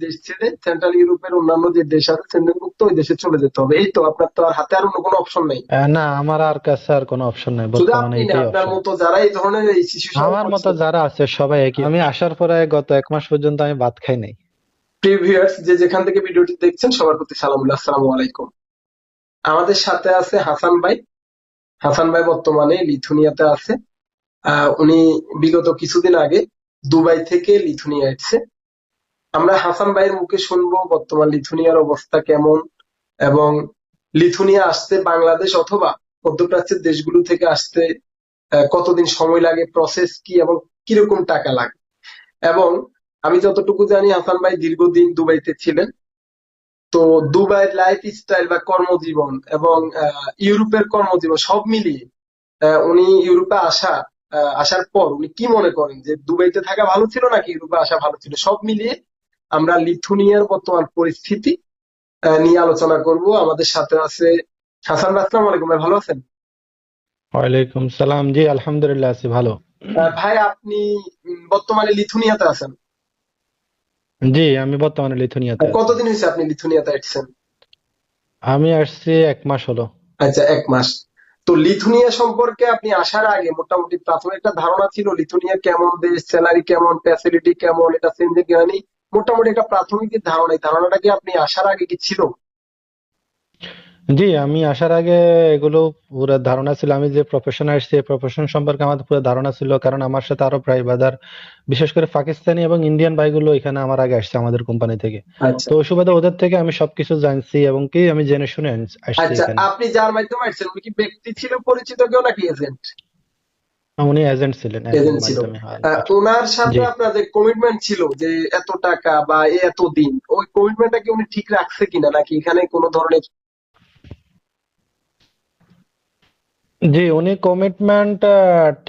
দেশ ছেড়ে সেন্ট্রাল ইউরোপের অন্যান্য যে দেশ আছে সেনজেনভুক্ত ওই দেশে চলে যেতে হবে। এই তো, আপনার তো আর হাতে আর অন্য কোনো অপশন নেই। না, আমার আর কাছে আর কোনো অপশন নাই, শুধু বর্তমানে আপনি না, এইটাই আপনার অপশন। মতো যারা এই ধরনের এই সিচুয়েশনে আমার মতো পড়ছে। যারা আছে সবাই একই। আমি আসার পরে গত 1 মাস পর্যন্ত আমি ভাত খাই নাই। প্রিয় ভিউয়ার্স, যে যেখান থেকে ভিডিওটি দেখছেন সবার প্রতি সালামুল্লাহ, আসসালামু আলাইকুম। আমাদের সাথে আছে হাসান ভাই। হাসান ভাই বর্তমানে লিথুনিয়াতে আছে। উনি বিগত কিছুদিন আগে দুবাই থেকে লিথুনিয়া এসেছে। আমরা হাসান ভাইয়ের মুখে শুনবো বর্তমান লিথুনিয়ার অবস্থা কেমন, এবং লিথুনিয়া আসতে বাংলাদেশ অথবা মধ্যপ্রাচ্যের দেশগুলো থেকে আসতে কতদিন সময় লাগে, প্রসেস কি এবং কিরকম টাকা লাগে। এবং আমি যতটুকু জানি হাসান ভাই দীর্ঘদিন দুবাইতে ছিলেন। তো দুবাইয়ের লাইফ স্টাইল বা কর্মজীবন এবং ইউরোপের কর্মজীবন সব মিলিয়ে উনি ইউরোপে আসার পর উনি কি মনে করেন যে দুবাইতে থাকা ভালো ছিল নাকি ইউরোপে আসা ভালো ছিল, সব মিলিয়ে আমরা লিথুনিয়ার বর্তমান পরিস্থিতি নিয়ে আলোচনা করব। আমাদের সাথে আছে হাসান ভাই। আসসালামু আলাইকুম ভাই, ভালো আছেন? ওয়ালাইকুম সালাম। জি, আলহামদুলিল্লাহ আছি ভালো। ভাই আপনি বর্তমানে লিথুনিয়াতে আছেন? জি, আমি বর্তমানে লিথুনিয়াতে আছি। কতদিন হয়েছে আপনি লিথুনিয়াতে আসছেন? আমি আসছি 1 মাস হলো। আচ্ছা, 1 মাস। তো লিথুনিয়া সম্পর্কে আপনি আসার আগে মোটামুটি প্রাথমিক একটা ধারণা ছিল লিথুনিয়া কেমন দেশ, স্যালারি কেমন, ফ্যাসিলিটি কেমন, এটা সেন্সে জ্ঞানী মোটামুটি একটা প্রাথমিক যে ধারণা, এই ধারণাটা কি আপনি আসার আগে কি ছিল? জি, আমি আসার আগে এগুলো পুরো ধারণা ছিল। আমি যে প্রফেশনে আসছি এই প্রফেশন সম্পর্কে আমার পুরো ধারণা ছিল, কারণ আমার সাথে আরো প্রায় বাদার, বিশেষ করে পাকিস্তানি এবং ইন্ডিয়ান ভাইগুলো এখানে আমার আগে আসছে আমাদের কোম্পানি থেকে। আচ্ছা তো ওই সুবাদে ওদের থেকে আমি সবকিছু জানছি এবং কি আমি জেনে শুনে আসছি আচ্ছা, এখানে। আপনি যার মাধ্যমে আসছেন উনি কি ব্যক্তি ছিল, পরিচিত কেউ নাকি এজেন্ট? উনি এজেন্ট ছিলেন, এজেন্ট এজেন্ট ছিল। মাধ্যমে হয়। ওনার সাথে জি আপনার যে কমিটমেন্ট ছিল যে এত টাকা বা এত দিন, ওই কমিটমেন্টটা কি উনি ঠিক রাখছে কিনা, নাকি এখানে কোনো ধরনের? জি, উনি কমিটমেন্ট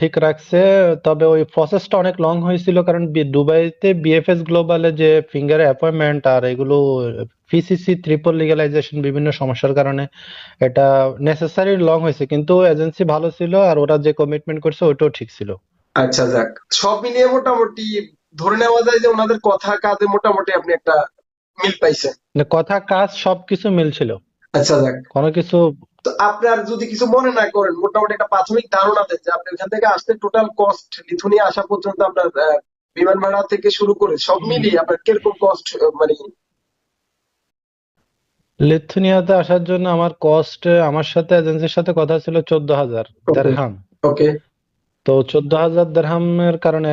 ঠিক রাখছে। তবে ওই প্রসেসটা অনেক লং হয়েছিল, কারণ দুবাইতে বিএফএস গ্লোবালে যে ফিঙ্গার অ্যাপয়েন্টমেন্ট আর এগুলো পিসিসি ট্রিপল লিগ্যালাইজেশন বিভিন্ন সমস্যার কারণে এটা নেসেসারি লং হয়েছে, কিন্তু এজেন্সি ভালো ছিল আর ওরা যে কমিটমেন্ট করছে ওইটাও ঠিক ছিল। আচ্ছা, যাক, সব মিলিয়ে মোটামুটি ধরে নেওয়া যায় যে ওনাদের কথা কাজে মোটামুটি আপনি একটা মিল পাইছেন। মানে কথা কাজ সবকিছু মিলছিল, আচ্ছা, যাক। কোনো কিছু। তো আপনার যদি কিছু মনে না করেন, মোটামুটি একটা প্রাথমিক ধারণা দেন যে আপনি ওখান থেকে আসতে টোটাল কস্ট লিথুনিয়া আসা পর্যন্ত আপনার বিমান ভাড়া থেকে শুরু করে সব মিলিয়ে আপনার কিরকম কস্ট, মানে? লিথুনিয়াতে আসার জন্য আমার কস্ট, আমার সাথে এজেন্সির সাথে কথা ছিল 14,000 ওকে, দেরহাম। ওকে। তো 14,000 দিরহামের কারণে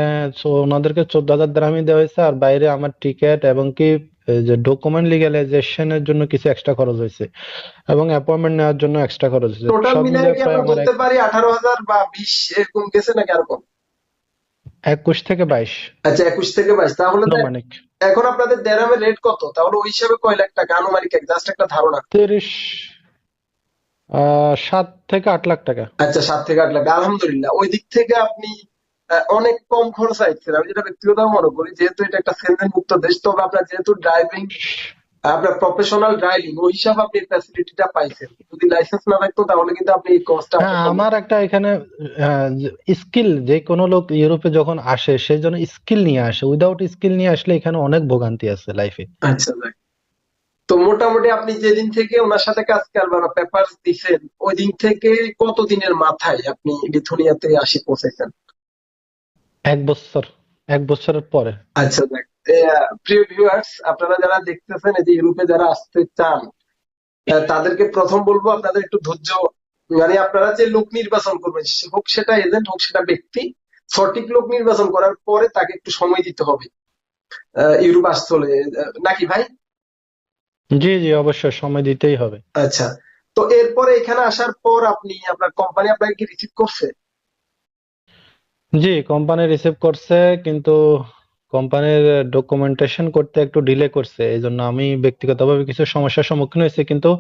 ওনাদেরকে 14,000 দিরহামই দেওয়া হয়েছে, আর বাইরে আমার টিকিট এবং কি এই যে ডকুমেন্ট লিগ্যালাইজেশনের জন্য কিছু এক্সট্রা খরচ হয়েছে এবং অ্যাপয়েন্টমেন্ট নেওয়ার জন্য এক্সট্রা খরচ হয়েছে, টোটাল সব মিলিয়ে মিলিয়ে কি প্রায় আমরা আমার ধরতে পারি 18,000 বা 20 এরকম গেছে নাকি আর কম? 21 থেকে 22 আচ্ছা, 21 থেকে 22, তাহলে তো আনুমানিক। এখন আপনাদের দেড়হামের রেট কত, তাহলে ওই হিসাবে কয় লাখ টাকা আনুমানিক, জাস্ট একটা ধারণা? 30 7 থেকে 8 লাখ টাকা। আচ্ছা, 7 থেকে 8 লাখ, আলহামদুলিল্লাহ। ওই দিক থেকে আপনি অনেক কম খরচ আইছেন, আমি যেটা ব্যক্তিগত মনে করি, যেহেতু এটা একটা সেনজেন মুক্ত দেশ। তবে আপনার যেহেতু ড্রাইভিং, আপনার প্রফেশনাল ড্রাইভিং, ওই হিসাবে আপনি ফ্যাসিলিটিটা পাইছেন। যদি লাইসেন্স না থাকতো তাহলে কিন্তু আপনি এই কস্টটা হ্যাঁ, আমার একটা এখানে স্কিল, যে কোনো লোক ইউরোপে যখন আসে সেই জন্য স্কিল নিয়ে আসে, উইদাউট স্কিল নিয়ে আসলে এখানে অনেক ভোগান্তি আছে লাইফে। আচ্ছা, যাক। তো মোটামুটি আপনি যেদিন থেকে ওনার সাথে কাজ কারবার পেপার দিচ্ছেন ওই দিন থেকে কত দিনের মাথায় আপনি লিথুনিয়াতে আসি পৌঁছেছেন? 1 বছর, 1 বছরের পরে। আচ্ছা, দেখ, প্রিয় ভিউয়ার্স, আপনারা যারা দেখতেছেন এই যে ইউরোপে যারা আসতে চান, তাদেরকে প্রথম বলবো আপনাদের একটু ধৈর্য, মানে আপনারা যে লোক নির্বাচন করবেন, হোক সেটা এজেন্ট হোক সেটা ব্যক্তি, সঠিক লোক নির্বাচন করার পরে তাকে একটু সময় দিতে হবে ইউরোপ আসতে হলে। নাকি ভাই? জি জি, অবশ্যই সময় দিতেই হবে। আচ্ছা। তো এরপরে এখানে আসার পর আপনি, আপনার কোম্পানি আপনাকে কি রিসিভ করছে? জি, কোম্পানি রিসিভ করছে, কিন্তু কোম্পানির ডকুমেন্টেশন করতে একটু ডিলে করছে, এই জন্য আমি ব্যক্তিগতভাবে কিছু সমস্যার সম্মুখীন হয়েছে, কিন্তু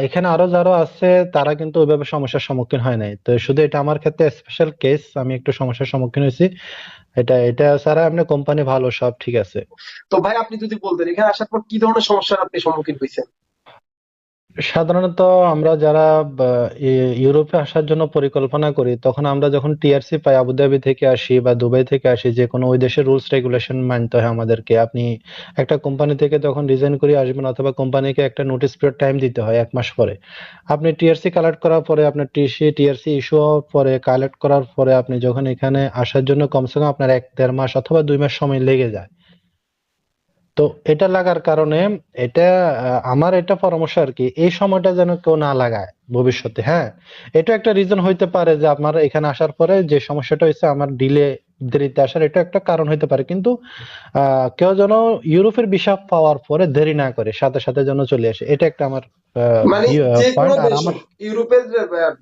এখানে আরো যারা আছে তারা কিন্তু ওইভাবে সমস্যার সম্মুখীন হয় নাই। তো শুধু এটা আমার ক্ষেত্রে স্পেশাল কেস, আমি একটু সমস্যার সম্মুখীন হয়েছি। এটা এটা ছাড়া এমনি কোম্পানি ভালো, সব ঠিক আছে। তো ভাই আপনি যদি বলতেন এখানে আসার পর কি ধরনের সমস্যার আপনি সম্মুখীন হয়েছেন? সাধারণত আমরা যারা বা, ইউরোপে আসার জন্য পরিকল্পনা করি, তখন আমরা যখন টিআরসি পাই, আবুধাবি থেকে আসি বা দুবাই থেকে আসি, যে কোনো ওই দেশের রুলস রেগুলেশন মানতে হয় আমাদেরকে। আপনি একটা কোম্পানি থেকে তখন রিজাইন করে আসবেন, অথবা কোম্পানিকে একটা নোটিস পিরিয়ড টাইম দিতে হয় 1 মাস পরে। আপনি টিআরসি কালেক্ট করার পরে, আপনার টিআরসি ইস্যু হওয়ার পরে, কালেক্ট করার পরে, আপনি যখন এখানে আসার জন্য কমসে কম আপনার 1-1.5 মাস অথবা 2 মাস সময় লেগে যায়। তো এটা লাগার কারণে, এটা আমার এটা পরামর্শ আর কি, এই সময়টা যেন কেউ না লাগায় ভবিষ্যতে। হ্যাঁ, এটা একটা রিজন হইতে পারে যে আপনার এখানে আসার পরে যে সমস্যাটা হয়েছে, আমার দেরিতে আসার, এটা একটা কারণ হইতে পারে। কিন্তু কেউ যেন ইউরোপের ভিসা পাওয়ার পরে দেরি না করে, সাথে সাথে যেন চলে আসে, এটা একটা আমার মানে যে কোনো পয়েন্ট। আর দেশ আমার, হোক, ইউরোপের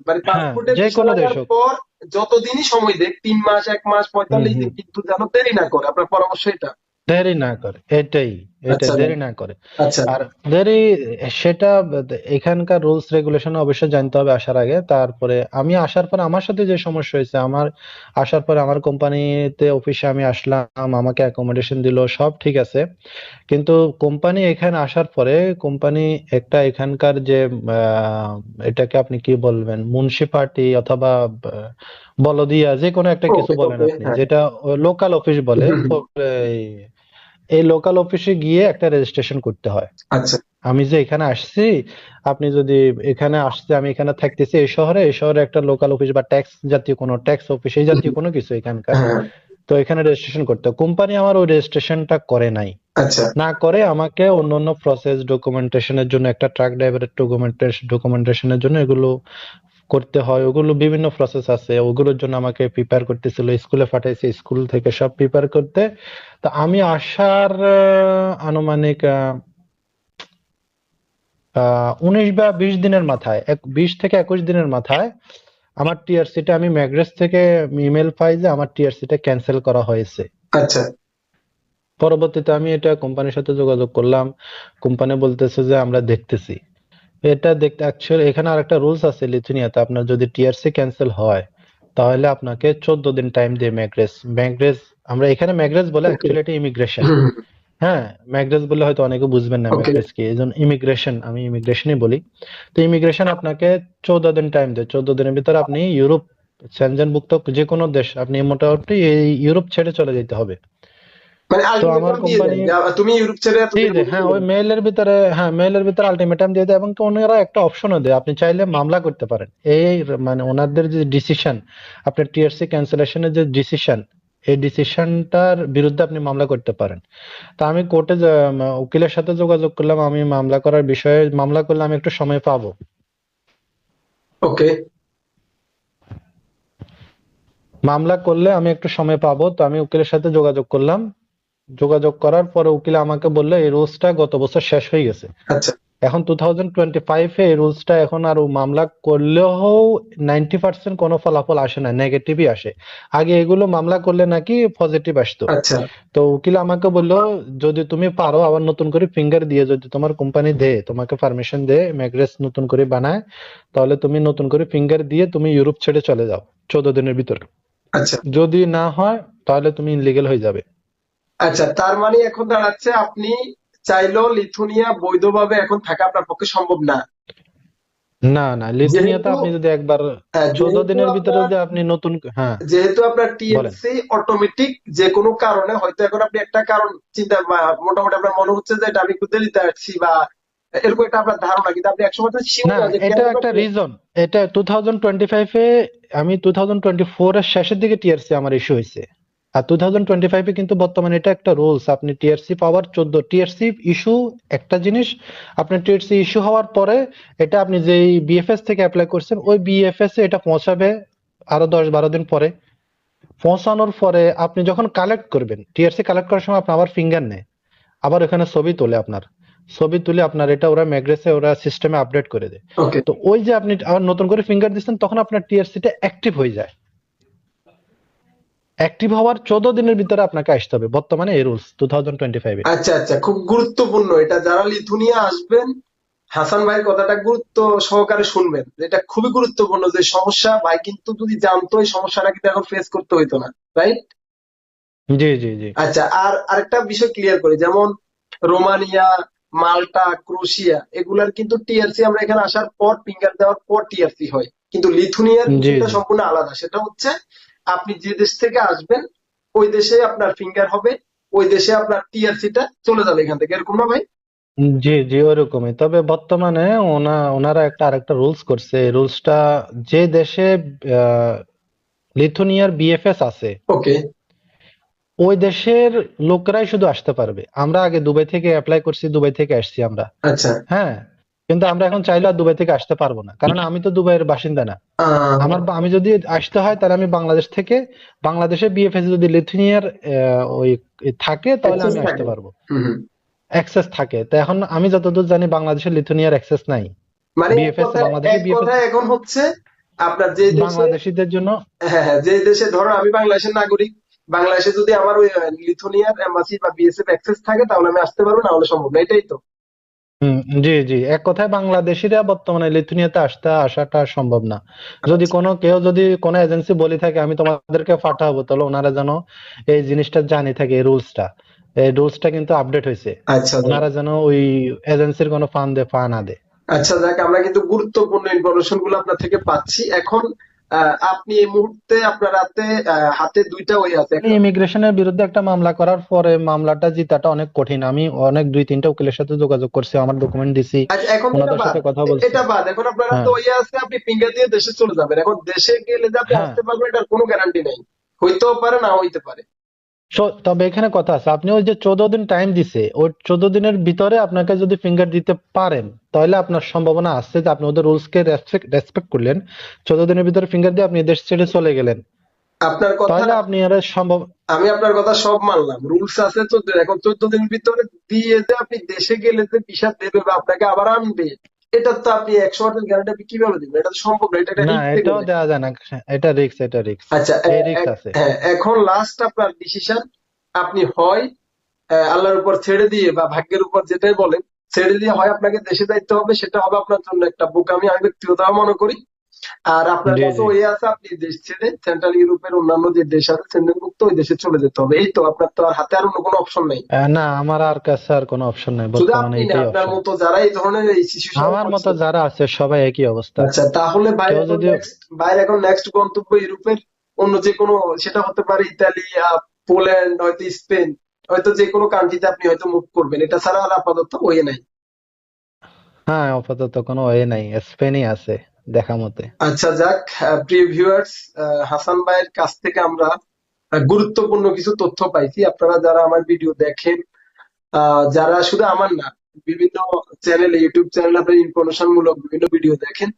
মানে হ্যাঁ, পাসপোর্টের যে ভিসা কোনো দেশ লাগার হোক। পর যতদিনই সময় দেখ, 3 মাস, 1 মাস, হুম, 45 দিন, হুম। কিন্তু যেন দেরি না করে। আপনার পরামর্শ এটা? দেরি না করে, এটাই আচ্ছা ভাই। দেরি না করে। আচ্ছা। আর দেরি, সেটা এখানকার রুলস রেগুলেশন অবশ্যই জানতে হবে আসার আগে। তারপরে আমি আসার পরে আমার সাথে যে সমস্যা হয়েছে, আমার আসার পরে আমার কোম্পানিতে অফিসে আমি আসলাম, আমাকে অ্যাকোমোডেশন দিল, সব ঠিক আছে। কিন্তু কোম্পানি এখানে আসার পরে, কোম্পানি একটা এখানকার যে আহ, এটাকে আপনি কি বলবেন, মুন্সিপার্টি অথবা বলদিয়া, যে কোনো একটা কিছু ওকে, বলেন ওকে, আপনি, হ্যাঁ। যেটা লোকাল অফিস বলে, হুম, হুম। এই এই লোকাল অফিসে গিয়ে একটা রেজিস্ট্রেশন করতে হয়। আচ্ছা। আমি যে এখানে আসছি, আপনি যদি এখানে আসছে, আমি এখানে থাকতেছি এই শহরে একটা লোকাল অফিস বা ট্যাক্স জাতীয় কোনো ট্যাক্স অফিস, এই হুম, জাতীয় হুম। কোনো কিছু এখানকার। হ্যাঁ, হ্যাঁ। তো এখানে রেজিস্ট্রেশন করতে হয়। কোম্পানি আমার ওই রেজিস্ট্রেশনটা করে নাই। আচ্ছা। না করে আমাকে অন্যান্য প্রসেস ডকুমেন্টেশনের জন্য, একটা ট্রাক ড্রাইভারের ডকুমেন্টেশনের জন্য এগুলো করতে হয়। ওগুলো বিভিন্ন প্রসেস আছে, ওগুলোর জন্য আমাকে প্রিপেয়ার করতেছিল, স্কুলে পাঠাইছে, স্কুল থেকে সব প্রিপেয়ার করতে। তো আমি আসার আনুমানিক 19 বা 20 দিনের মাথায়, 20 থেকে 21 দিনের মাথায় আমার টিআরসিটা, আমি ম্যাগ্রেস থেকে ইমেল পাই যে আমার টিআরসিটা ক্যান্সেল করা হয়েছে। আচ্ছা। পরবর্তীতে আমি এটা কোম্পানির সাথে যোগাযোগ করলাম। কোম্পানি বলতেছে যে আমরা দেখতেছি। এটা দেখতে অ্যাকচুয়ালি এখানে আরেকটা রুলস আছে লিথুনিয়াতে, আপনার যদি টিআরসি ক্যান্সেল হয়, তাহলে আপনাকে 14 দিন টাইম দিয়ে ম্যাগ্রেস, আমরা এখানে ম্যাগ্রেস বলে, ওকে। অ্যাকচুয়ালি এটা ইমিগ্রেশন। হুম, হুম। হ্যাঁ, ম্যাগ্রেস বলে হয়তো অনেকে বুঝবেন না ওকে। ম্যাগ্রেস কি, এই জন্য ইমিগ্রেশন, আমি ইমিগ্রেশনই বলি। তো ইমিগ্রেশন আপনাকে 14 দিন টাইম দেয়। 14 দিনের ভিতরে আপনি ইউরোপ সেনজেনভুক্ত যে কোনো দেশ, আপনি মোটামুটি এই ইউরোপ ছেড়ে চলে যেতে হবে। মানে তো আমার আলটিমেটাম দিয়ে কোম্পানি দেয় যে তুমি ইউরোপ ছেড়ে দিয়ে এতদিনের দেয়, মধ্যে হ্যাঁ, চলে ওই যাবে। মেইলের ভিতরে আলটিমেটাম দিয়ে দেয়, এবং কি ওনারা একটা অপশনও দেয়, আপনি চাইলে মামলা করতে পারেন। এই মানে ওনাদের যে ডিসিশন, আপনার টিআরসি ক্যান্সেলেশনের যে ডিসিশন, এই ডিসিশনটার বিরুদ্ধে আপনি মামলা করতে পারেন। তা আমি কোর্টে উকিলের সাথে যোগাযোগ করলাম, আমি মামলা করার বিষয়ে, মামলা করলে আমি একটু সময় পাবো। ওকে। মামলা করলে আমি একটু সময় পাবো, তো আমি উকিলের সাথে যোগাযোগ করলাম। যোগাযোগ করার পরে উকিল আমাকে বললো এই রুলসটা গত বছর শেষ হয়ে গেছে। আচ্ছা। এখন 2025-এ এই রুলসটা এখন আর মামলা করলেও 90% কোনো ফলাফল আসে না, নেগেটিভই আসে। আগে এগুলো মামলা করলে নাকি পজিটিভ আসতো। আচ্ছা। তো উকিল আমাকে বললো, যদি তুমি পারো আবার নতুন করে ফিঙ্গার দিয়ে, যদি তোমার কোম্পানি দেয়, তোমাকে পারমিশন দেয়, ম্যাগ্রেস নতুন করে বানায়, তাহলে তুমি নতুন করে ফিঙ্গার দিয়ে তুমি ইউরোপ ছেড়ে চলে যাও 14 দিনের ভিতরে। আচ্ছা। যদি না হয়, তাহলে তুমি ইনলিগেল হয়ে যাবে। আচ্ছা, তার মানে এখন দাঁড়াচ্ছে আপনি চাইলেও লিথুনিয়া বৈধভাবে এখন থাকা আপনার পক্ষে সম্ভব না। না, না, লিথুনিয়াতে যেহেতু আপনি যদি একবার হ্যাঁ, 14 দিনের ভিতরে যদি আপনি নতুন, হ্যাঁ, যেহেতু আপনার বলেন। টিএলসি অটোমেটিক, যে কোনো কারণে হয়তো এখন আপনি একটা কারণ চিন্তা মোটামুটি আপনার মনে হচ্ছে যে এটা আমি একটু দেরিতে আসছি বা এরকম একটা আপনার ধারণা, কিন্তু আপনি একসময় তো শিওর না, না যে কেন এটা আপনার একটা রিজন। এটা 2025-এ, আমি 2024-এর শেষের দিকে টিআরসি আমার ইস্যু হয়েছে। আর 2025-এ কিন্তু বর্তমানে এটা একটা রুলস, আপনি টিআরসি পাওয়ার 14 টিআরসি ইস্যু একটা জিনিস, আপনার টিআরসি ইস্যু হওয়ার পরে, এটা আপনি যেই বিএফএস থেকে অ্যাপ্লাই করছেন, ওই বিএফএস এ এটা পৌঁছাবে আরো 10-12 দিন পরে। পৌঁছানোর পরে আপনি যখন কালেক্ট করবেন, টিআরসি কালেক্ট করার সময় আপনার আবার ফিঙ্গার নেয়, আবার ওখানে ছবি তোলে আপনার, ছবি তুলে আপনার এটা ওরা ম্যাগ্রেসে, ওরা সিস্টেমে আপডেট করে দেয়। ওকে। তো ওই যে আপনি আবার নতুন করে ফিঙ্গার দিচ্ছেন, তখন আপনার টিআরসিটা অ্যাক্টিভ হয়ে যায়। অ্যাক্টিভ হওয়ার 14 দিনের ভিতরে আপনাকে আসতে হবে, বর্তমানে এই রুলস 2025-এ। আচ্ছা, আচ্ছা, খুব গুরুত্বপূর্ণ এটা। যারা লিথুনিয়া আসবেন, হাসান ভাইয়ের কথাটা গুরুত্ব সহকারে শুনবেন। এটা খুবই গুরুত্বপূর্ণ যে সমস্যা, ভাই কিন্তু যদি জানতো এই সমস্যাটা কিন্তু এখন ফেস করতে হইতো না। রাইট? জি, জি, জি। আচ্ছা, আর আরেকটা বিষয় ক্লিয়ার করি, যেমন রোমানিয়া, মাল্টা, ক্রোয়েশিয়া এগুলার কিন্তু টিআরসি আমরা এখানে আসার পর ফিঙ্গার দেওয়ার পর টিআরসি হয়, কিন্তু লিথুনিয়ার জি বিষয়টা জি সম্পূর্ণ আলাদা। সেটা হচ্ছে আপনি যে দেশ থেকে আসবেন ওই দেশে আপনার ফিঙ্গার হবে, ওই দেশে আপনার টিআরসিটা চলে যাবে এখান থেকে, এরকম না ভাই? জি জি ওরকমই। তবে বর্তমানে ওনারা আরেকটা রুলস করছে। এই রুলসটা যে দেশে আহ, লিথুনিয়ার বিএফএস আছে ওকে। ওই দেশের লোকরাই শুধু আসতে পারবে। আমরা আগে দুবাই থেকে অ্যাপ্লাই করছি, দুবাই থেকে আসছি আমরা। আচ্ছা। হ্যাঁ, কিন্তু আমরা এখন চাইলে আর দুবাই থেকে আসতে পারবো না, কারণ আমি তো দুবাইয়ের বাসিন্দা না। আমি যদি আসতে হয় তাহলে আমি বাংলাদেশ থেকে, বাংলাদেশের বিএফএস যদি লিথুনিয়ার ওই থাকে তাহলে অ্যাক্সেস আমি আসতে থাকে। পারবো, হুম হুম। অ্যাক্সেস থাকে। তো এখন আমি যতদূর জানি বাংলাদেশের লিথুনিয়ার অ্যাক্সেস নাই। মানে বিএফএস বাংলাদেশে এক বিএফএস কথায় এখন হচ্ছে আপনার যে দেশে, বাংলাদেশিদের জন্য। হ্যাঁ হ্যাঁ, যে দেশে ধরো আমি বাংলাদেশের নাগরিক, বাংলাদেশে যদি আমার ওই লিথুনিয়ার এম্বাসি বা বিএসএফ অ্যাক্সেস থাকে তাহলে আমি আসতে পারবো, না হলে সম্ভব না, এটাই তো? হুম, জি জি, এক কথায় বাংলাদেশিরা বর্তমানে লিথুনিয়াতে আসাটা সম্ভব না। যদি আচ্ছা কেউ যদি কোনো এজেন্সি বলে থাকে আমি তোমাদেরকে পাঠাবো, তাহলে ওনারা যেন এই জিনিসটা জানি থাকে, এই রুলসটা কিন্তু আপডেট হয়েছে। আচ্ছা যাক। ওনারা যেন ওই এজেন্সির কোনো পা না দেয়। আচ্ছা যাক, আমরা কিন্তু গুরুত্বপূর্ণ ইনফরমেশন গুলো আপনার থেকে পাচ্ছি এখন। আপনি এই মুহূর্তে আপনার হাতে দুইটা ওই আছে, একটা। ইমিগ্রেশনের বিরুদ্ধে একটা মামলা করার পরে মামলাটা জিতাটা অনেক কঠিন। আমি অনেক 2-3টা উকিলের সাথে যোগাযোগ করছি, আমার ডকুমেন্ট দিছি, আচ্ছা এখন তো এটা ওনাদের বাদ, সাথে কথা বলছি। এখন আপনার হাতে হ্যাঁ ওই আছে, আপনি ফিঙ্গার দিয়ে দেশে চলে যাবেন। এখন দেশে গেলে যে আপনি হ্যাঁ। আসতে পারবেন এটার কোনো গ্যারান্টি নেই, হইতেও পারে না হইতে পারে। তবে এখানে কথা আছে, আপনি ওই যে 14 দিন টাইম দিছে, ওই 14 দিনের ভিতরে আপনাকে যদি ফিঙ্গার দিতে পারেন তাহলে আপনার সম্ভাবনা আছে যে আপনি ওদের রুলস কে রেসপেক্ট করলেন, 14 দিনের ভিতরে ফিঙ্গার দিয়ে আপনি দেশ ছেড়ে চলে গেলেন, আপনার কথা, তাহলে আপনি আর সম্ভব। আমি আপনার কথা সব মানলাম, রুলস আছে 14 এখন 14 দিন ভিতরে দিয়ে যে আপনি দেশে গেলে যে ভিসা দেবে বা আপনাকে আবার আনবে, এটা তো আপনি 100% গ্যারান্টি আপনি কিভাবে দিবেন? এটা তো সম্ভব না, এটা একটা না, রিস্ক এটাও বলে। দেওয়া যায় না। এটা রিক্স। আচ্ছা এই রিক্স আছে। এখন লাস্ট আপনার ডিসিশন, আপনি হয় আল্লাহর উপর ছেড়ে দিয়ে বা ভাগ্যের উপর যেটাই বলেন ছেড়ে দিয়ে, হয় আপনাকে দেশে যাইতে হবে, সেটা হবে আপনার জন্য একটা বোকামি আমি ব্যক্তিগতভাবে মনে করি। আর আপনার জি কাছে জি। ওই আছে, আপনি দেশ ছেড়ে সেন্ট্রাল ইউরোপের অন্যান্য যে দেশ আছে সেন্ট্রাল ওই দেশে চলে যেতে হবে, এই তো? আপনার তো আর হাতে আর অন্য কোনো অপশন নেই। না, আমার আর কাছে আর কোনো অপশন নাই, শুধু বর্তমানে আপনি না, এটাই আপনার অপশন। মতো যারা এই ধরনের এই সিচুয়েশনে আমার মতো পড়ছে। যারা আছে সবাই একই অবস্থা। আচ্ছা তাহলে কেউ যদি বাইরে এখন নেক্সট গন্তব্য ইউরোপের অন্য যে কোনো, সেটা হতে পারে ইতালি, পোল্যান্ড, হয়তো স্পেন, হয়তো যে কোনো কান্ট্রিতে আপনি হয়তো মুভ করবেন, এটা ছাড়া আর আপাতত ওয়ে নাই। হ্যাঁ, আপাতত কোনো ওয়ে নাই, স্পেনই আছে দেখা মতে। আচ্ছা যাক, প্রিয় ভিউয়ার্স, হাসান ভাইয়ের কাছ থেকে আমরা গুরুত্বপূর্ণ কিছু তথ্য পাইছি। আপনারা যারা আমার ভিডিও দেখেন, যারা শুধু আমার না, বিভিন্ন চ্যানেলে, ইউটিউব চ্যানেলে আপনার ইনফরমেশন মূলক বিভিন্ন ভিডিও দেখেন,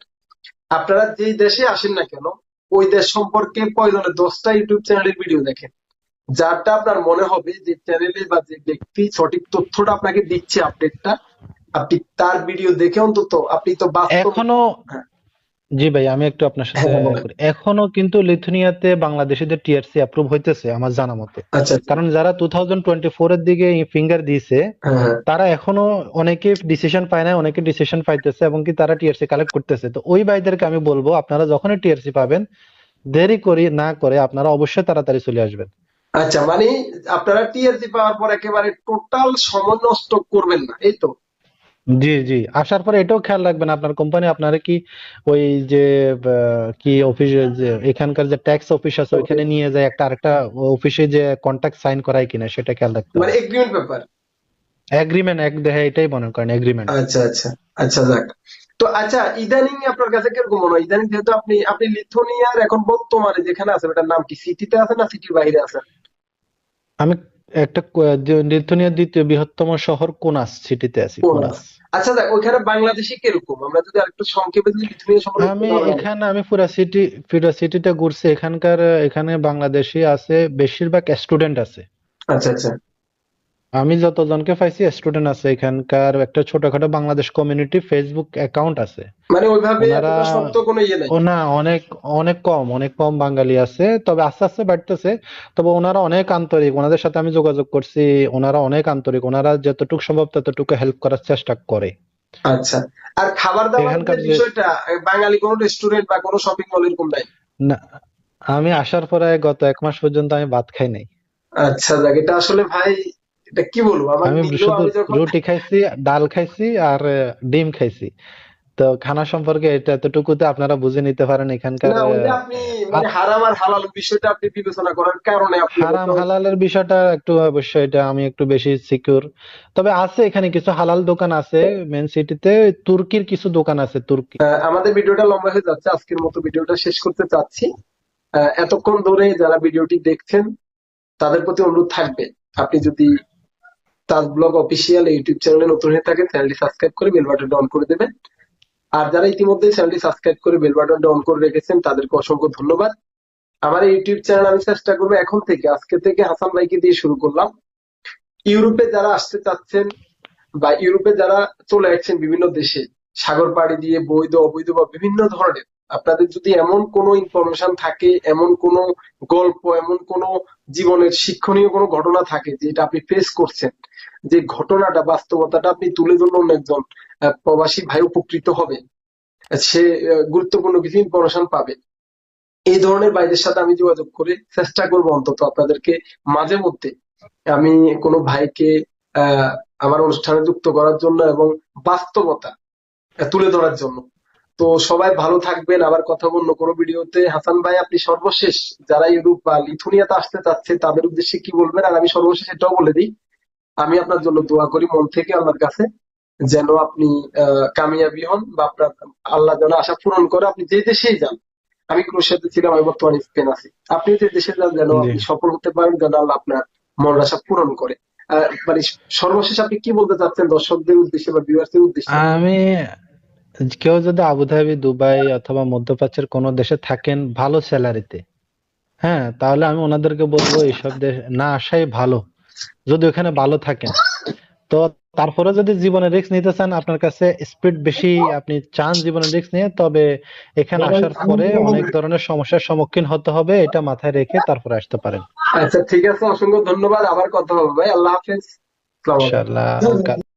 আপনারা যেই দেশে আসেন না কেন ওই দেশ সম্পর্কে প্রয়োজনে 10টা ইউটিউব চ্যানেলের ভিডিও দেখেন। যারটা আপনার মনে হবে যে চ্যানেলে বা যে ব্যক্তি সঠিক তথ্যটা আপনাকে দিচ্ছে, আপডেটটা, আপনি তার ভিডিও দেখে অন্তত আপনি তো বাস্তবে। এখনো, হ্যাঁ জি ভাই, আমি একটু আপনার সাথে হ্যাঁ অ্যাড বলেন। করি। এখনো কিন্তু লিথুনিয়াতে বাংলাদেশিদের টিআরসি অ্যাপ্রুভ হইতেছে আমার জানা মতে। আচ্ছা আচ্ছা। কারণ যারা 2024 এর দিকে ফিঙ্গার দিয়েছে হ্যাঁ হ্যাঁ। তারা এখনো অনেকে ডিসিশন পায় না, অনেকে ডিসিশন পাইতেছে এবং কি তারা টিআরসি কালেক্ট করতেছে। তো ওই ভাইদেরকে আমি বলবো আপনারা যখনই টিআরসি পাবেন দেরি করি না করে আপনারা অবশ্যই তাড়াতাড়ি চলে আসবেন। আচ্ছা মানে আপনারা টিআরসি পাওয়ার পর একেবারে টোটাল সময় নষ্ট করবেন না, এই তো? জি জি, আসার পরে এটাও খেয়াল রাখবেন আপনার কোম্পানি আপনারা কি ওই যে কি অফিসে যে এখানকার যে ট্যাক্স অফিস আছে ওকে। ওইখানে নিয়ে যায় একটা আরেকটা অফিসে যে কন্ট্রাক্ট সাইন করায় কিনা সেটা খেয়াল রাখতে মানে হবে। এগ্রিমেন্ট ব্যাপার। এগ্রিমেন্ট এক দেহে, এটাই মনে করেন এগ্রিমেন্ট। আচ্ছা আচ্ছা। আচ্ছা যাক। তো আচ্ছা, ইদানিং আপনার কাছে কিরকম মনে হয়, ইদানিং যেহেতু আপনি আপনি লিথুনিয়ার এখন বর্তমানে যেখানে আছেন ওটার নাম কি, সিটিতে আছেন না সিটির বাইরে আছেন? আমি লিথুনিয়ার দ্বিতীয় বৃহত্তম শহর কুনাস সিটিতে আছি, কোনাস। কুনাস। আচ্ছা দেখ, ওইখানে বাংলাদেশি কিরকম, আমরা যদি আরেকটু সংক্ষেপে যদি লিথুনিয়া সম্পর্কে একটু ধারণা নেই। আমি পুরা সিটিটা ঘুরছি। এখানে বাংলাদেশি আছে, বেশিরভাগ স্টুডেন্ট আছে। আচ্ছা আচ্ছা। আমি যতজনকে পাইছি স্টুডেন্ট আছে। এখানকার একটা ছোটখাটো বাংলাদেশ কমিউনিটি ফেসবুক অ্যাকাউন্ট আছে। মানে ওইভাবে ওনারা এতটা শক্ত কোনো ইয়ে নাই। ও না, অনেক কম বাঙালি আছে, তবে আস্তে আস্তে বাড়তেছে। তবে ওনারা অনেক আন্তরিক, ওনাদের সাথে আমি যোগাযোগ করছি, ওনারা অনেক আন্তরিক, ওনারা যতটুকু সম্ভব ততটুকু হেল্প করার চেষ্টা করে। আচ্ছা। আর খাবার দাবারের যে এখানকার যে বিষয়টা, বাঙালি কোনো রেস্টুরেন্ট বা কোনো শপিং মল এরকম নাই? না, আমি আসার পরে গত 1 মাস পর্যন্ত আমি ভাত খাই নাই। আচ্ছা দেখ, এটা আসলে ভাই এটা কি বলবো, আমার আমি নিজেও শুধু আমি যখন রুটি খাইছি, ডাল খাইছি আর ডিম খাইছি। তো খানা সম্পর্কে এটা এতটুকুতে আপনারা বুঝে নিতে পারেন এখানকার না, ওইটা আপনি মানে আ- হারাম আর হালাল বিষয়টা আপনি বিবেচনা করার কারণে আপনি হারাম হয়তো হালালের বিষয়টা একটু অবশ্যই এটা আমি একটু বেশি সিকিউর। তবে আছে এখানে কিছু হালাল দোকান আছে মেন সিটিতে। তুর্কির কিছু দোকান আছে তুর্কি। আমাদের ভিডিওটা লম্বা হয়ে যাচ্ছে, আজকের মতো ভিডিওটা শেষ করতে চাচ্ছি। এতক্ষণ ধরে যারা ভিডিওটি দেখছেন তাদের প্রতি অনুরোধ থাকবে, আপনি যদি তাজ ব্লগ অফিসিয়াল ইউটিউব চ্যানেলে নতুন হয়ে থাকেন, চ্যানেলটি সাবস্ক্রাইব করে বেল বাটনটা অন করে দেবেন। আর যারা ইতিমধ্যে চ্যানেলটি সাবস্ক্রাইব করে বেল বাটনটা অন করে রেখেছেন তাদেরকে অসংখ্য ধন্যবাদ। আমার এই ইউটিউব চ্যানেল আমি চেষ্টা করবো এখন থেকে, আজকে থেকে হাসান ভাইকে দিয়ে শুরু করলাম। ইউরোপে যারা আসতে চাচ্ছেন বা ইউরোপে যারা চলে আসছেন বিভিন্ন দেশে সাগর পাড়ি দিয়ে, বৈধ অবৈধ বা বিভিন্ন ধরনের, আপনাদের যদি এমন কোনো ইনফরমেশন থাকে, এমন কোনো গল্প, এমন কোনো জীবনের শিক্ষণীয় কোনো ঘটনা থাকে যেটা আপনি ফেস করছেন, যে ঘটনাটা বাস্তবতাটা আপনি তুলে ধরলে অন্য একজন প্রবাসী ভাই উপকৃত হবে, সে গুরুত্বপূর্ণ কিছু ইনফরমেশন পাবে, এই ধরনের ভাইদের সাথে আমি যোগাযোগ করে চেষ্টা করবো অন্তত আপনাদেরকে মাঝে মধ্যে আমি কোনো ভাইকে আহ আমার অনুষ্ঠানে যুক্ত করার জন্য এবং বাস্তবতা তুলে ধরার জন্য। তো সবাই ভালো থাকবেন, আবার কথা বলবো কোনো ভিডিওতে। হাসান ভাই, আপনি সর্বশেষ যারা ইউরোপ বা লিথুনিয়াতে আসতে চাচ্ছে তাদের উদ্দেশ্যে কি বলবেন? আর আমি সর্বশেষ এটাও বলে দিই, আমি আপনার জন্য দোয়া করি মন থেকে আল্লাহর কাছে, যেন আপনি কামিয়াবি হন বা আপনার আল্লাহ যেন আশা পূরণ করে, আপনি যে দেশেই যান। আমি ক্রোয়েশিয়াতে ছিলাম, আমি বর্তমানে স্পেন আছি, আপনি যে দেশে যান যেন জি। আপনি সফল হতে পারেন, যেন আল্লাহ আপনার মনের আশা পূরণ করে। মানে সর্বশেষ আপনি কি বলতে চাচ্ছেন দর্শকদের উদ্দেশ্যে বা ভিউয়ার্সদের উদ্দেশ্যে? আমি কেউ যদি আবুধাবি, দুবাই অথবা মধ্যপ্রাচ্যের কোনো দেশে থাকেন ভালো স্যালারিতে, হ্যাঁ, তাহলে আমি ওনাদেরকে বলবো এইসব দেশ না আসাই ভালো, যদি ওখানে ভালো থাকেন। তো তারপরে যদি জীবনে রিস্ক নিতে চান, আপনার কাছে স্পিড বেশি, আপনি চান জীবনে রিস্ক নিয়ে, তবে এখানে আসার পরে অনেক ধরনের সমস্যার সম্মুখীন হতে হবে, এটা মাথায় রেখে তারপরে আসতে পারেন। আচ্ছা, ঠিক আছে, অসংখ্য ধন্যবাদ, আবার কথা হবে ভাই, আল্লাহ হাফেজ, আসসালামু আলাইকুম। ইনশাআল্লাহ।